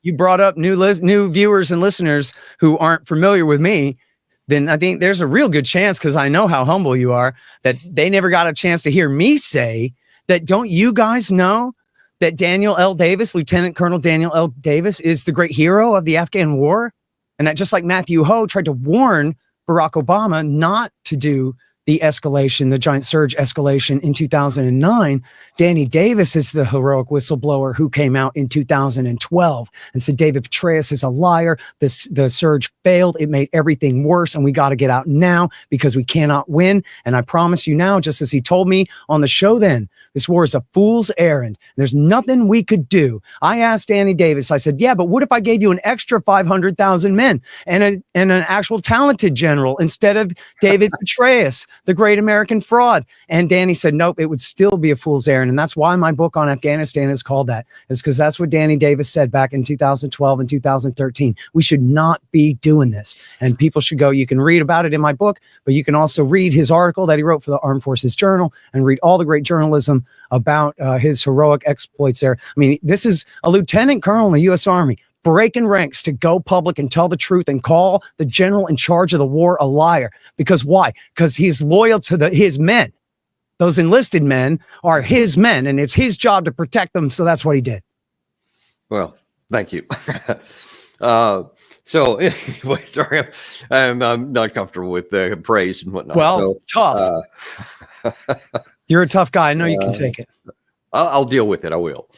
you brought up new viewers and listeners who aren't familiar with me, then I think there's a real good chance, because I know how humble you are, that they never got a chance to hear me say that. Don't you guys know that Daniel L. Davis, Lieutenant Colonel Daniel L. Davis, is the great hero of the Afghan war? And that just like Matthew Ho tried to warn Barack Obama not to do the escalation, the giant surge escalation in 2009, Danny Davis is the heroic whistleblower who came out in 2012 and said David Petraeus is a liar. The surge failed. It made everything worse, and we got to get out now because we cannot win. And I promise you now, just as he told me on the show then, this war is a fool's errand. There's nothing we could do. I asked Danny Davis, I said, yeah, but what if I gave you an extra 500,000 men and an actual talented general instead of David Petraeus, the great American fraud? And Danny said, nope, it would still be a fool's errand. And that's why my book on Afghanistan is called that. It's because that's what Danny Davis said back in 2012 and 2013. We should not be doing this. And people should go, you can read about it in my book, but you can also read his article that he wrote for the Armed Forces Journal and read all the great journalism about his heroic exploits there. I mean, this is a lieutenant colonel in the U.S. Army breaking ranks to go public and tell the truth and call the general in charge of the war a liar. Because why? Because he's loyal to his men. Those enlisted men are his men, and it's his job to protect them. So that's what he did. Well, thank you. So anyway, sorry, I'm not comfortable with praise and whatnot. Well, so, tough. You're a tough guy. I know you can take it. I'll deal with it. I will.